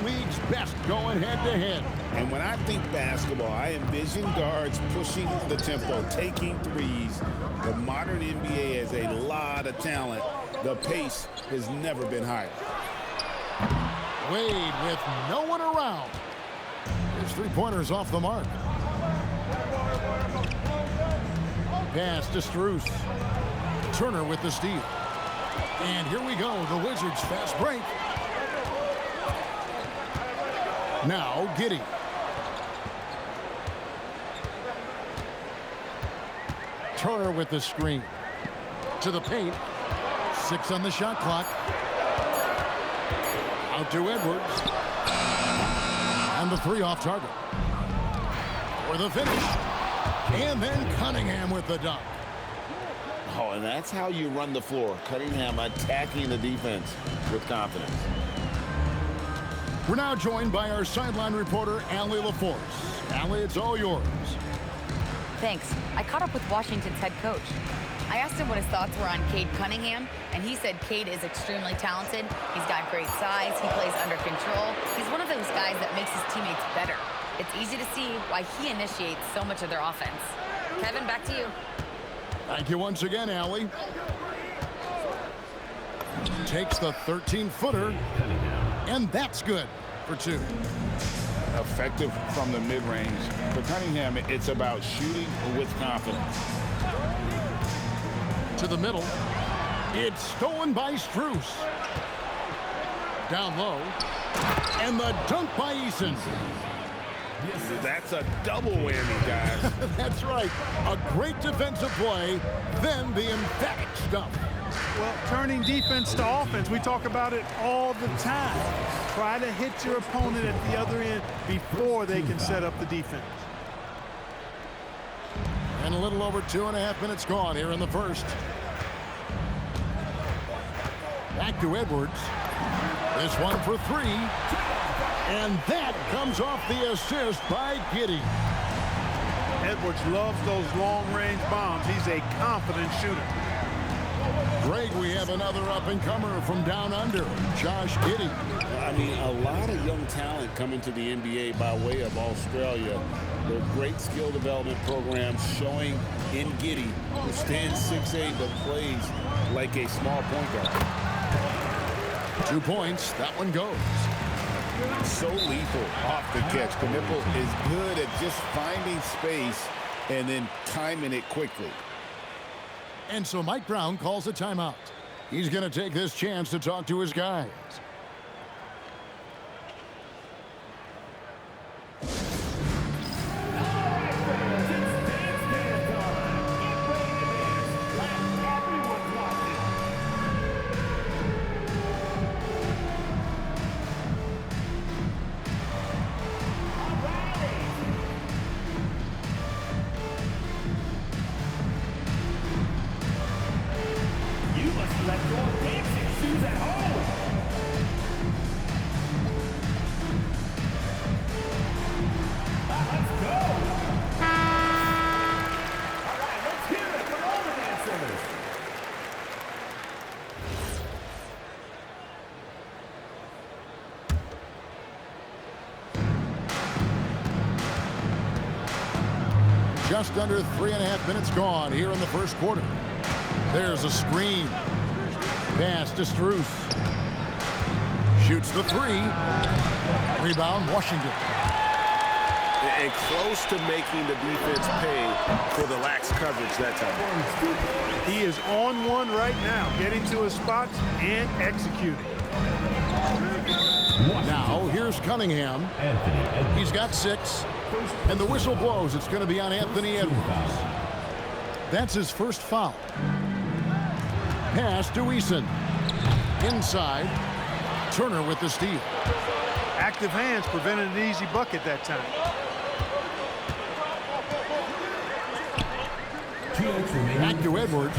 league's best going head-to-head. And when I think basketball, I envision guards pushing the tempo, taking threes. The modern NBA has a lot of talent. The pace has never been higher. Wade with no one around. His three-pointer's off the mark. Pass to Strus. Turner with the steal. And here we go, the Wizards' fast break. Now, Giddey. Turner with the screen. To the paint. 6 on the shot clock. Out to Edwards. And the 3 off target. For the finish. And then Cunningham with the dunk. Oh, and that's how you run the floor. Cunningham attacking the defense with confidence. We're now joined by our sideline reporter, Allie LaForce. Allie, it's all yours. Thanks. I caught up with Washington's head coach. I asked him what his thoughts were on Cade Cunningham, and he said Cade is extremely talented. He's got great size. He plays under control. He's one of those guys that makes his teammates better. It's easy to see why he initiates so much of their offense. Kevin, back to you. Thank you once again, Allie. Takes the 13-footer, and that's good for 2. Effective from the mid-range. For Cunningham, it's about shooting with confidence. To the middle. It's stolen by Strus. Down low. And the dunk by Eason. That's a double whammy, guys. That's right. A great defensive play, then the emphatic stuff. Well, turning defense to offense, we talk about it all the time. Try to hit your opponent at the other end before they can set up the defense. And a little over 2.5 minutes gone here in the first. Back to Edwards. This one for 3. And that comes off the assist by Giddey. Edwards loves those long-range bombs. He's a confident shooter. Greg, we have another up-and-comer from down under, Josh Giddey. I mean, a lot of young talent coming to the NBA by way of Australia. Their great skill development programs showing in Giddey, who stands 6'8", but plays like a small point guard. 2 points. That one goes. So lethal off the catch. Knipple is good at just finding space and then timing it quickly. And so Mike Brown calls a timeout. He's going to take this chance to talk to his guys. Just under 3.5 minutes gone here in the first quarter. There's a screen. Pass to Strus. Shoots the 3. Rebound, Washington. And close to making the defense pay for the lax coverage that time. He is on one right now, getting to his spots and executing. Now, here's Cunningham. He's got 6. And the whistle blows. It's going to be on Anthony Edwards. That's his first foul. Pass to Eason. Inside. Turner with the steal. Active hands prevented an easy bucket that time. Back to Edwards.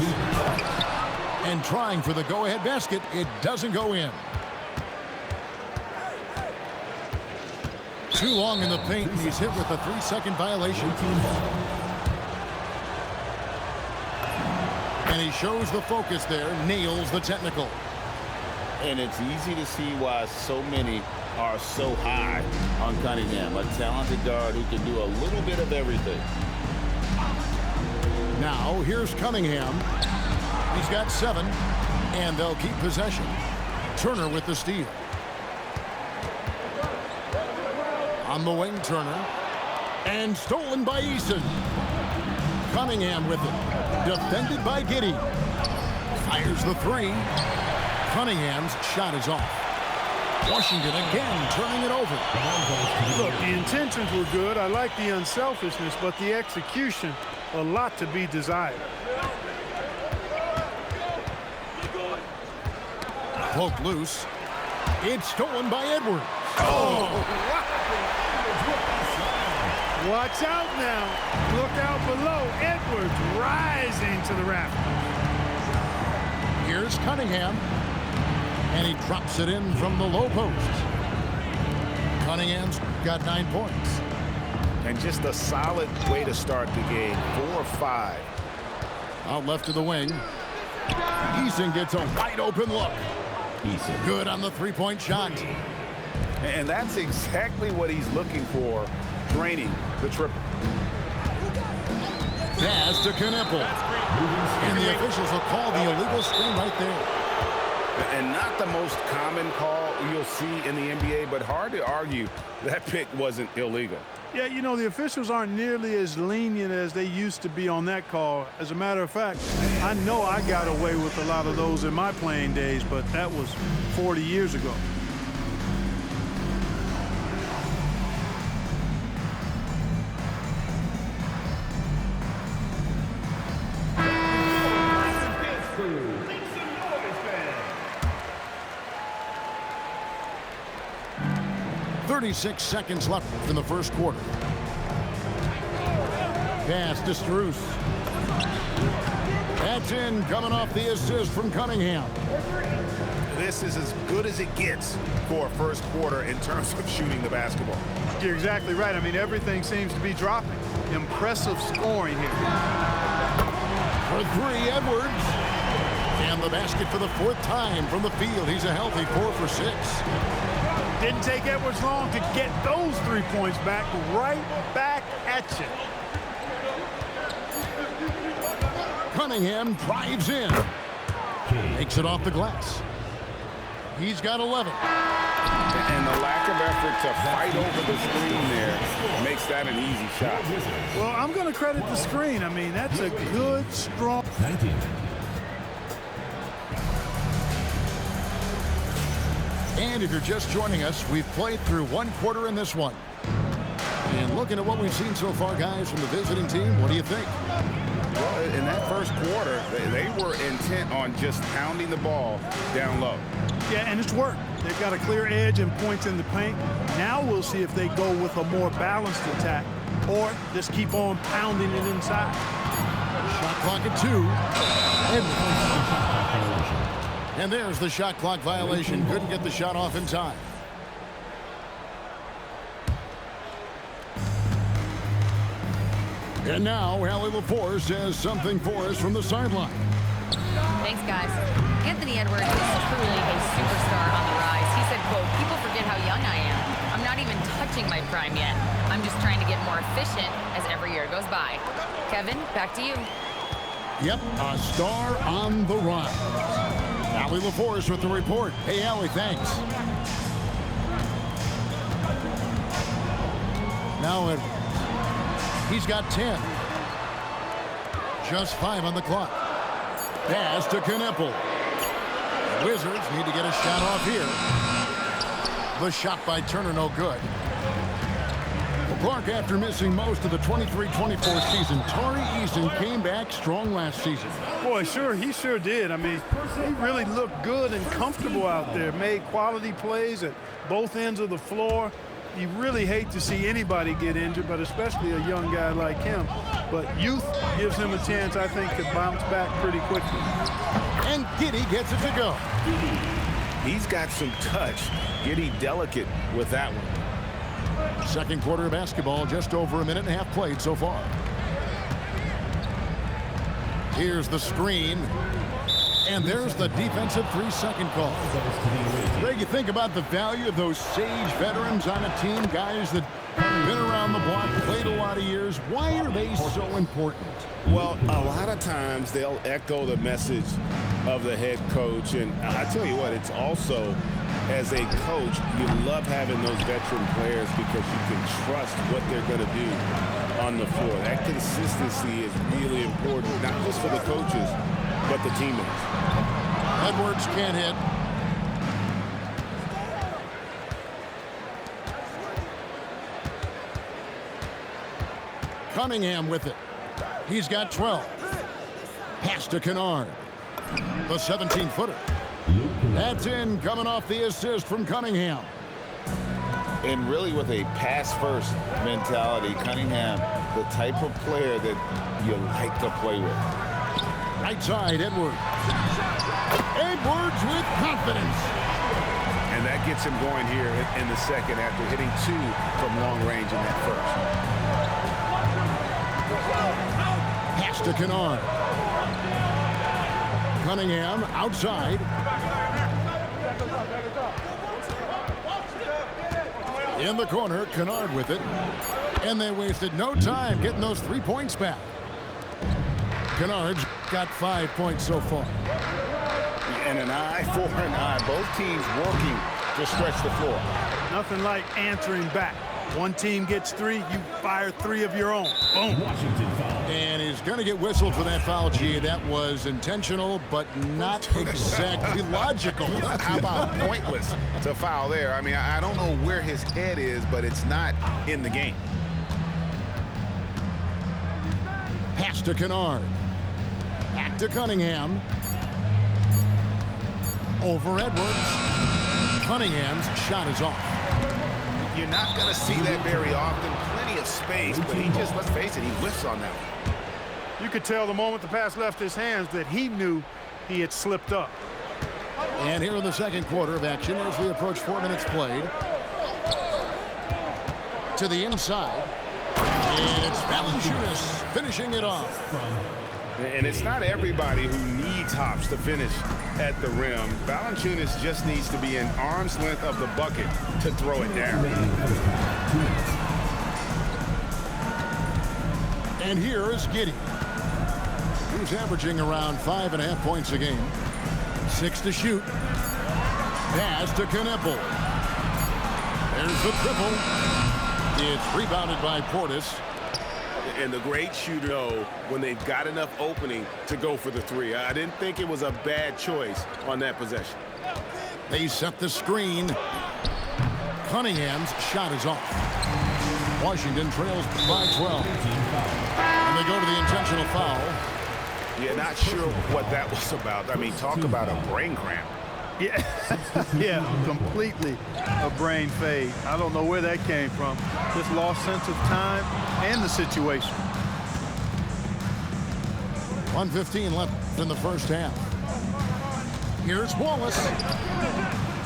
And trying for the go-ahead basket. It doesn't go in. Too long in the paint, and he's hit with a 3-second violation. And he shows the focus there, nails the technical. And it's easy to see why so many are so high on Cunningham, a talented guard who can do a little bit of everything. Now, here's Cunningham. He's got 7, and they'll keep possession. Turner with the steal. On the wing, Turner. And stolen by Eason. Cunningham with it. Defended by Giddey. Fires the 3. Cunningham's shot is off. Washington again turning it over. Look, the intentions were good. I like the unselfishness, but the execution, a lot to be desired. Poke loose. It's stolen by Edwards. Oh! Watch out now. Look out below. Edwards rising to the rafters. Here's Cunningham. And he drops it in from the low post. Cunningham's got 9 points. And just a solid way to start the game. 4-5. Out left to the wing. Eason gets a wide open look. Eason. Good on the 3-point shot. And that's exactly what he's looking for, draining the triple. Pass to Kneppel. And the officials will call the illegal screen right there. And not the most common call you'll see in the NBA, but hard to argue that pick wasn't illegal. Yeah, you know, the officials aren't nearly as lenient as they used to be on that call. As a matter of fact, I know I got away with a lot of those in my playing days, but that was 40 years ago. .36 seconds left in the first quarter. Pass to Strus. That's in, coming off the assist from Cunningham. This is as good as it gets for a first quarter in terms of shooting the basketball. You're exactly right. I mean, everything seems to be dropping. Impressive scoring here. For 3, Edwards. And the basket for the 4th time from the field. He's a healthy 4 for 6. Didn't take Edwards long to get those 3 points back, right back at you. Cunningham drives in. Makes it off the glass. He's got 11. And the lack of effort to fight over the screen there makes that an easy shot. Well, I'm going to credit the screen. I mean, that's a good, strong... 19. And if you're just joining us, we've played through 1 quarter in this one. And looking at what we've seen so far, guys, from the visiting team, what do you think? Well, in that first quarter, they were intent on just pounding the ball down low. Yeah, and it's worked. They've got a clear edge and points in the paint. Now we'll see if they go with a more balanced attack or just keep on pounding it inside. Shot clock at 2. And there's the shot clock violation. Couldn't get the shot off in time. And now, Allie LaForce has something for us from the sideline. Thanks, guys. Anthony Edwards is truly a superstar on the rise. He said, quote, "People forget how young I am. I'm not even touching my prime yet. I'm just trying to get more efficient as every year goes by." Kevin, back to you. Yep, a star on the rise. Allie LaForce with the report. Hey, Allie, thanks. Now Edwards. He's got 10. Just 5 on the clock. Pass to Kneppel. Wizards need to get a shot off here. The shot by Turner, no good. Well, Clark, after missing most of the 23-24 season, Tari Eason came back strong last season. Boy, sure, he sure did. I mean, he really looked good and comfortable out there. Made quality plays at both ends of the floor. You really hate to see anybody get injured, but especially a young guy like him. But youth gives him a chance, I think, to bounce back pretty quickly. And Giddey gets it to go. He's got some touch. Giddey delicate with that one. Second quarter of basketball, just over a minute and a half played so far. Here's the screen. And there's the defensive 3-second call. Greg, you think about the value of those sage veterans on a team, guys that have been around the block, played a lot of years. Why are they so important? Well, a lot of times they'll echo the message of the head coach. And I tell you what, it's also, as a coach, you love having those veteran players because you can trust what they're going to do on the floor. That consistency is really important, not just for the coaches, but the teammates. Edwards can't hit. Cunningham with it. He's got 12. Pass to Kennard. The 17-footer. That's in, coming off the assist from Cunningham. And really with a pass-first mentality, Cunningham, the type of player that you like to play with. Right side, Edwards. Edwards with confidence. And that gets him going here in the second after hitting 2 from long range in that first. Pass to Kennard. Cunningham outside. In the corner, Kennard with it. And they wasted no time getting those 3 points back. Kennard's got 5 points so far. And an eye for an eye. Both teams working to stretch the floor. Nothing like answering back. One team gets 3, you fire 3 of your own. Boom. And he's going to get whistled for that foul, G. That was intentional, but not exactly logical. How about pointless to foul there? I mean, I don't know where his head is, but it's not in the game. Pass to Kennard. Back to Cunningham. Over Edwards. Cunningham's shot is off. You're not going to see that very often. Plenty of space, but he just, let's face it, he whiffs on that one. You could tell the moment the pass left his hands that he knew he had slipped up. And here in the second quarter of action as we approach 4 minutes played. To the inside. And it's Valanciunas finishing it off. And it's not everybody who needs hops to finish at the rim. Valanciunas just needs to be an arm's length of the bucket to throw it down. And here is Giddey. He's averaging around 5.5 points a game. 6 to shoot. Pass to Kneppel. There's the triple. It's rebounded by Portis. And the great shooter know when they've got enough opening to go for the 3. I didn't think it was a bad choice on that possession. They set the screen. Cunningham's shot is off. Washington trails by 12. And they go to the intentional foul. Yeah, not sure what that was about. I mean, talk about a brain cramp. Yeah, yeah, completely a brain fade. I don't know where that came from. Just lost sense of time and the situation. 1:15 left in the first half. Here's Wallace.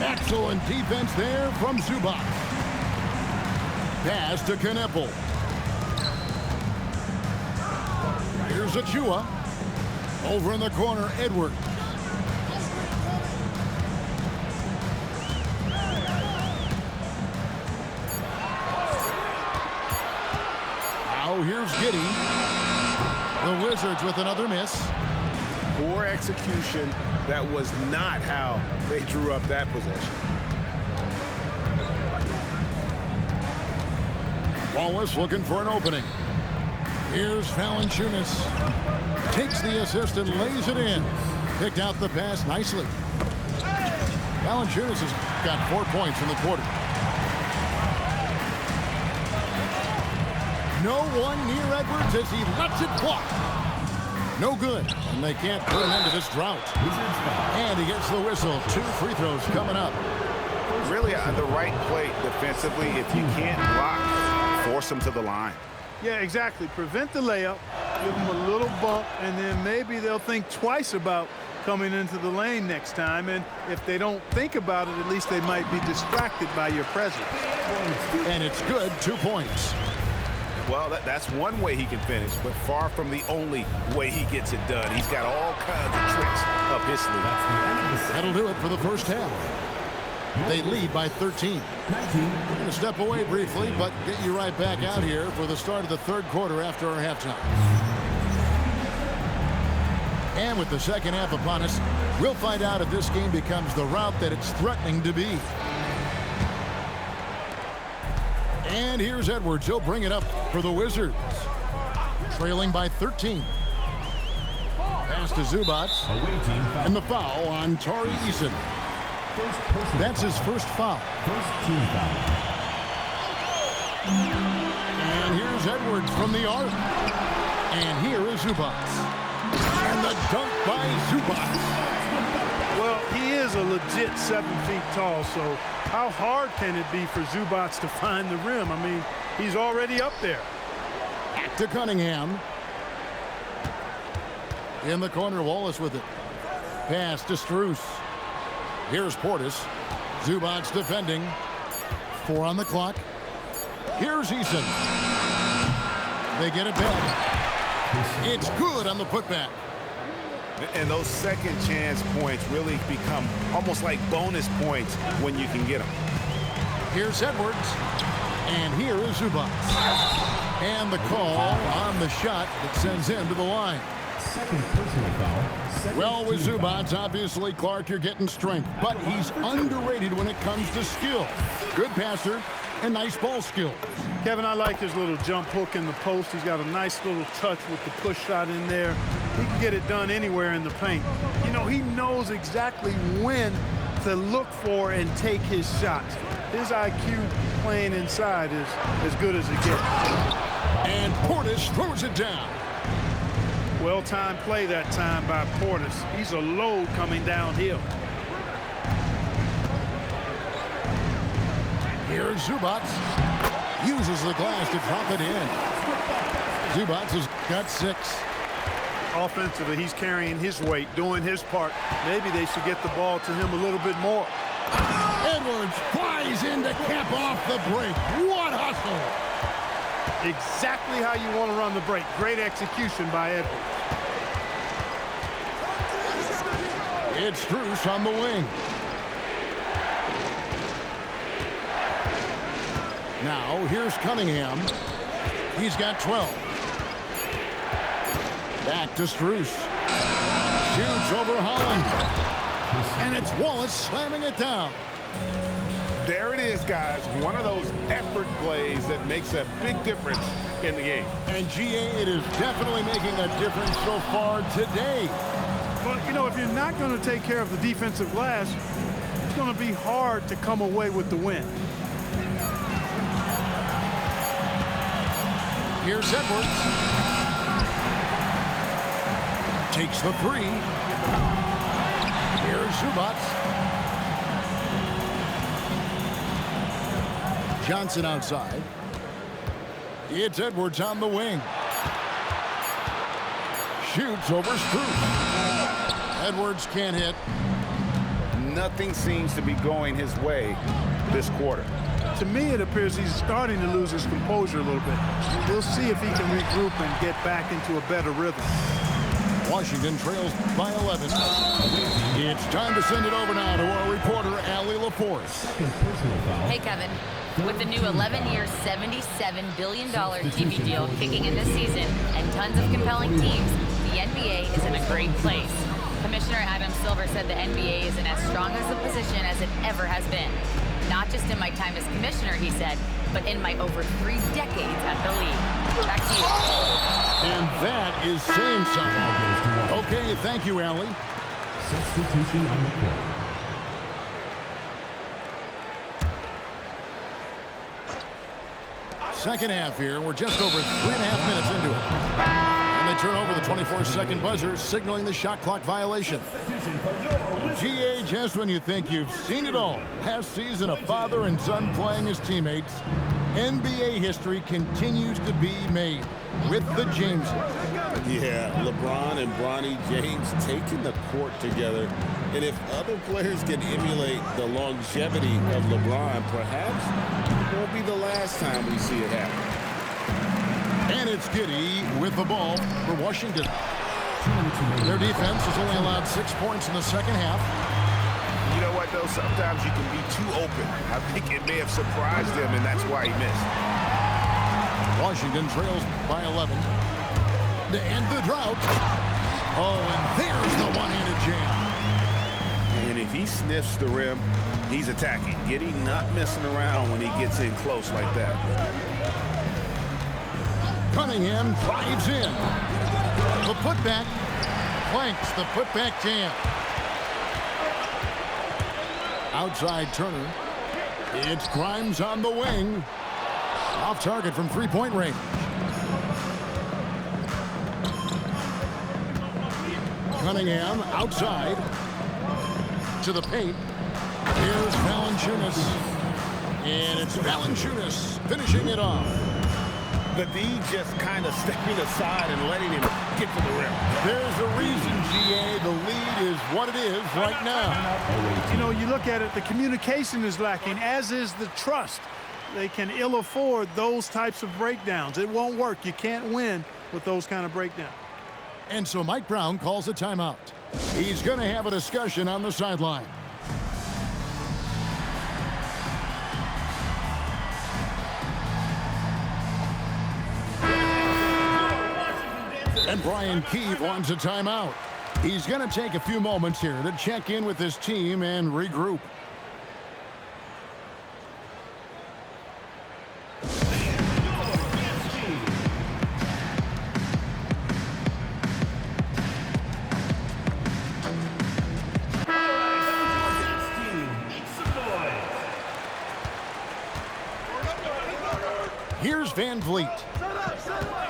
Excellent defense there from Zubac. Pass to Kneppel. Here's Achua. Over in the corner, Edwards. Now here's Giddey. The Wizards with another miss. Poor execution. That was not how they drew up that possession. Wallace looking for an opening. Here's Valanciunas. Takes the assist and lays it in. Picked out the pass nicely. Valanciunas has got 4 points in the quarter. No one near Edwards as he lets it fly. No good, and they can't put an end to this drought. And he gets the whistle. 2 free throws coming up. Really the right play defensively. If you can't block, force them to the line. Yeah, exactly. Prevent the layup, give them a little bump, and then maybe they'll think twice about coming into the lane next time. And if they don't think about it, at least they might be distracted by your presence. And it's good, 2 points. Well, that's one way he can finish, but far from the only way he gets it done. He's got all kinds of tricks up his sleeve. That'll do it for the first half. They lead by 13. We're going to step away briefly, but get you right back out here for the start of the third quarter after our halftime. And with the second half upon us, we'll find out if this game becomes the route that it's threatening to be. And here's Edwards. He'll bring it up for the Wizards. Trailing by 13. Pass to Zubac. And the foul on Tari Eason. That's his first foul. And here's Edwards from the arc. And here is Zubac. And the dunk by Zubac. Well, he is a legit 7 feet tall, so how hard can it be for Zubac to find the rim? I mean, he's already up there. Back to Cunningham. In the corner, Wallace with it. Pass to Strus. Here's Portis. Zubac defending. 4 on the clock. Here's Eason. They get it back. It's good on the putback. And those second chance points really become almost like bonus points when you can get them. Here's Edwards. And here is Zubac. And the call on the shot that sends him to the line. Second personal foul. Well, with Zubac, obviously, Clark, you're getting strength. But he's underrated when it comes to skill. Good passer and nice ball skills. Kevin, I like his little jump hook in the post. He's got a nice little touch with the push shot in there. He can get it done anywhere in the paint. You know, he knows exactly when to look for and take his shots. His IQ playing inside is as good as it gets. And Portis throws it down. Well-timed play that time by Portis. He's a load coming downhill. Here's Zubac. Uses the glass to drop it in. Zubac has got 6. Offensively, he's carrying his weight, doing his part. Maybe they should get the ball to him a little bit more. Edwards flies in to cap off the break. What hustle! Exactly how you want to run the break. Great execution by Edwards. It's Strus on the wing. Now, here's Cunningham. He's got 12. Back to Strus. Shoots over Holland. And it's Wallace slamming it down. There it is, guys. One of those effort plays that makes a big difference in the game. And GA, it is definitely making a difference so far today. But, you know, if you're not going to take care of the defensive glass, it's going to be hard to come away with the win. Here's Edwards. Takes the 3. Here's Zubac. Johnson outside. It's Edwards on the wing. Shoots over Strus. Edwards can't hit. Nothing seems to be going his way this quarter. To me, it appears he's starting to lose his composure a little bit. We'll see if he can regroup and get back into a better rhythm. Washington trails by 11. It's time to send it over now to our reporter, Allie LaForce. Hey, Kevin. With the new 11-year, $77 billion TV deal kicking in this season and tons of compelling teams, the NBA is in a great place. Commissioner Adam Silver said the NBA is in as strong as a position as it ever has been. Not just in my time as commissioner, he said, but in my over 3 decades at the league. Back to you. And that is saying something. Okay, thank you, Allie. Substitution on the court. Second half here. We're just over 3.5 minutes into it. And they turn over the 24-second buzzer, signaling the shot clock violation. GA, just when you think you've seen it all. Past season, a father and son playing as teammates. NBA history continues to be made with the Jameses. Yeah, LeBron and Bronny James taking the court together. And if other players can emulate the longevity of LeBron, perhaps it won't be the last time we see it happen. And it's Giddey with the ball for Washington. Their defense has only allowed 6 points in the second half. You know what, though? Sometimes you can be too open. I think it may have surprised him, and that's why he missed. Washington trails by 11 to end the drought. Oh, and there's the one-handed jam. And if he sniffs the rim, he's attacking. Giddey not messing around when he gets in close like that. Cunningham drives in. The putback flanks the putback jam. Outside Turner. It's Grimes on the wing. Off target from three-point range. Cunningham outside to the paint. Here's Valanciunas. And it's Valanciunas finishing it off. The D just kind of stepping aside and letting him get to the rim. There's a reason, GA. The lead is what it is right now. You know, you look at it, the communication is lacking, as is the trust. They can ill afford those types of breakdowns. It won't work. You can't win with those kind of breakdowns. And so Mike Brown calls a timeout. He's going to have a discussion on the sideline. And Brian Keefe wants a timeout. He's going to take a few moments here to check in with his team and regroup. Here's Van Vliet.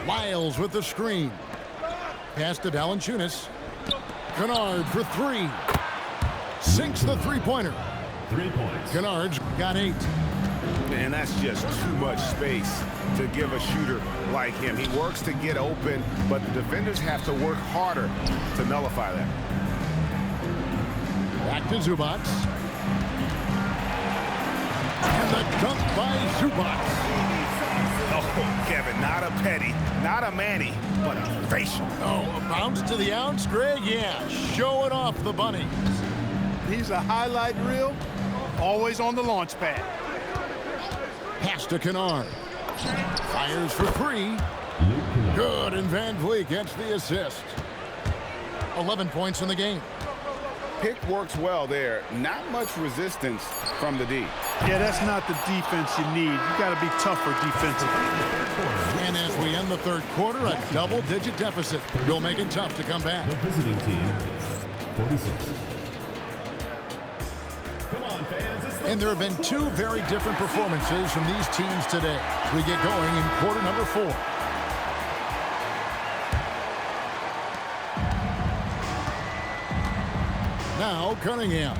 Lyles with the screen. Pass to Valanciunas. Kennard for three. Sinks the three-pointer. 3 points. Kennard's got 8. And that's just too much space to give a shooter like him. He works to get open, but the defenders have to work harder to nullify that. Back to Zubac. And the dunk by Zubac. Oh, Kevin, not a petty, not a Manny, but a facial. Oh, a bounce to the ounce, Greg? Yeah, showing off the bunny. He's a highlight reel, always on the launch pad. Pass to Kennard. Fires for 3. Good, and Van Vliet gets the assist. 11 points in the game. Pick works well there. Not much resistance from the D. Yeah, that's not the defense you need. You got to be tougher defensively. And as we end the third quarter, a double-digit deficit will make it tough to come back. The visiting team, 46. Come on, fans. And there have been 2 very different performances from these teams today. We get going in quarter number 4. Now Cunningham.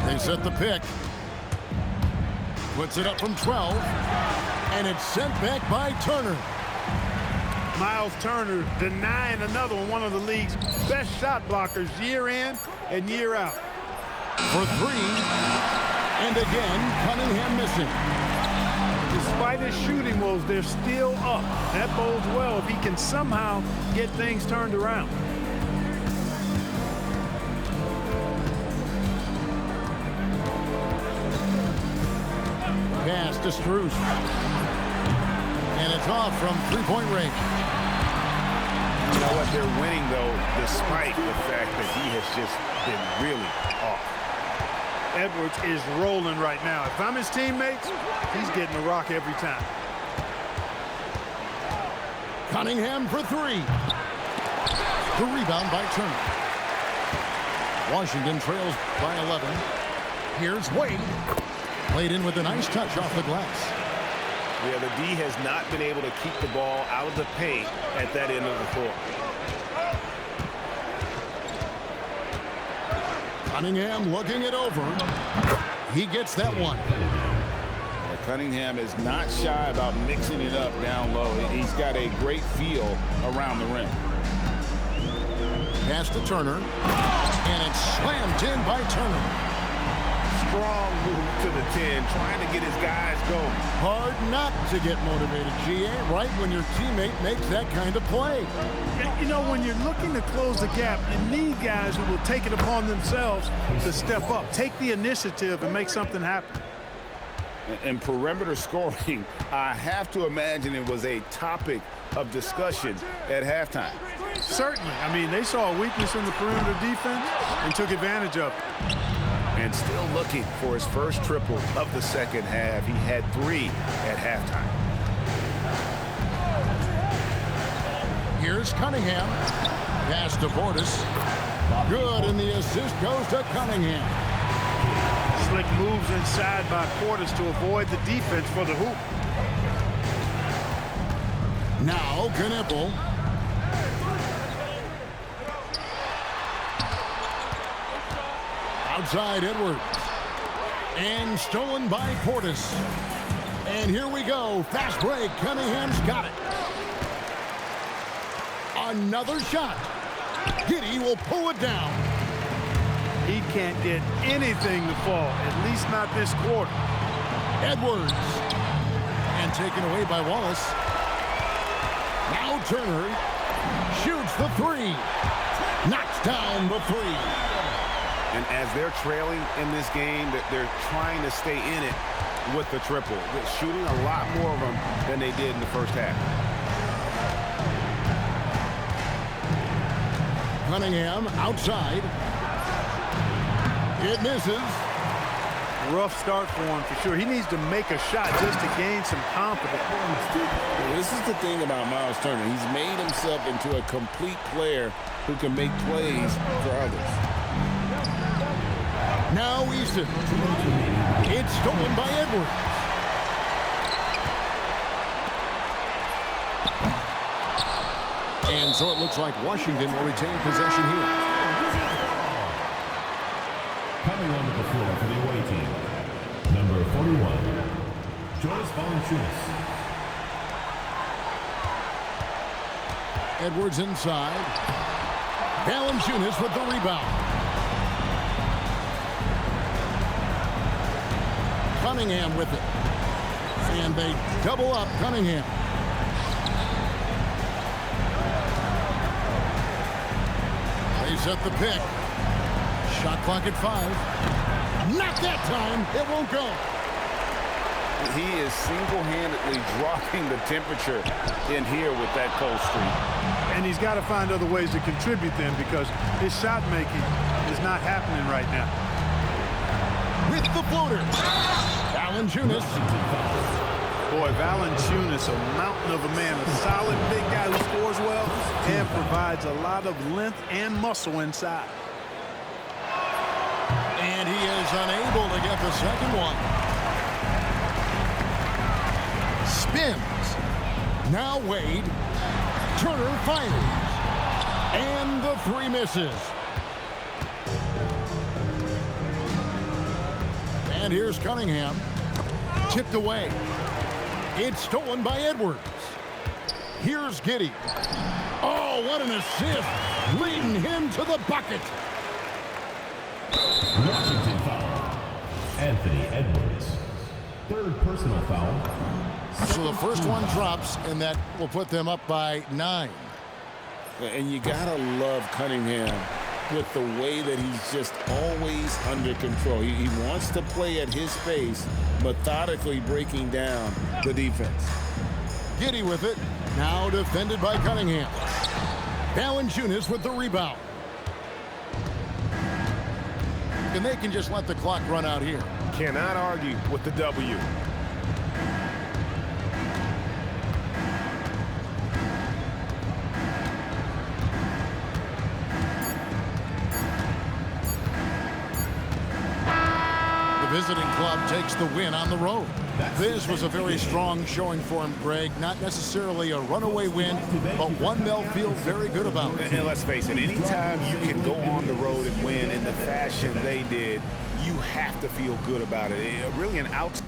They set the pick. Puts it up from 12. And it's sent back by Turner. Miles Turner denying another one of the league's best shot blockers year in and year out. For 3. And again, Cunningham missing. Despite his shooting woes, they're still up. That bodes well if he can somehow get things turned around. Pass to Strus. And it's off from three-point range. You know what? They're winning, though, despite the fact that he has just been really off. Edwards is rolling right now. If I'm his teammates, he's getting a rock every time. Cunningham for 3. The rebound by Turner. Washington trails by 11. Here's Wade. Played in with a nice touch off the glass. Yeah, the D has not been able to keep the ball out of the paint at that end of the court. Cunningham looking it over. He gets that one. Cunningham is not shy about mixing it up down low. He's got a great feel around the rim. Pass to Turner. And it's slammed in by Turner. strong move to the 10, trying to get his guys going. Hard not to get motivated, GA, right when your teammate makes that kind of play. You know, when you're looking to close the gap, you need guys who will take it upon themselves to step up, take the initiative, and make something happen. And perimeter scoring, I have to imagine it was a topic of discussion at halftime. Certainly. I mean, they saw a weakness in the perimeter defense and took advantage of it. And still looking for his first triple of the second half. He had 3 at halftime. Here's Cunningham. Pass to Portis. Good, and the assist goes to Cunningham. Slick moves inside by Portis to avoid the defense for the hoop. Now Knippel. Outside Edwards. And stolen by Portis. And here we go. Fast break. Cunningham's got it. Another shot. Giddey will pull it down. He can't get anything to fall, at least not this quarter. Edwards. And taken away by Wallace. Now Turner shoots the 3. Knocks down the 3. And as they're trailing in this game, they're trying to stay in it with the triple. They're shooting a lot more of them than they did in the first half. Cunningham outside. It misses. Rough start for him for sure. He needs to make a shot just to gain some confidence. This is the thing about Miles Turner. He's made himself into a complete player who can make plays for others. Now Easton. It's stolen by Edwards. And so it looks like Washington will retain possession here. Coming onto the floor for the away team, number 41, Jonas Valanciunas. Edwards inside. Valanciunas with the rebound. Cunningham with it. And they double up Cunningham. They set the pick. Shot clock at 5. Not that time. It won't go. He is single-handedly dropping the temperature in here with that cold streak. And he's got to find other ways to contribute then, because his shot making is not happening right now. With the floater. Valanciunas. Boy, Valanciunas, a mountain of a man, a solid big guy who scores well and provides a lot of length and muscle inside. And he is unable to get the second one. Spins. Now Wade. Turner fires. And the 3 misses. And here's Cunningham. Tipped away. It's stolen by Edwards. Here's Giddey. Oh, what an assist. Leading him to the bucket. Washington foul. Anthony Edwards. 3rd personal foul. So the first one drops, and that will put them up by 9. And you gotta love Cunningham with the way that he's just always under control. He wants to play at his pace, methodically breaking down the defense. Giddey with it. Now defended by Cunningham. Valanciunas with the rebound. And they can just let the clock run out here. Cannot argue with the W. The visiting club takes the win on the road. This was a very strong showing for him, Greg. Not necessarily a runaway win, but one they'll feel very good about. And let's face it, anytime you can go on the road and win in the fashion they did, you have to feel good about it. Really an out.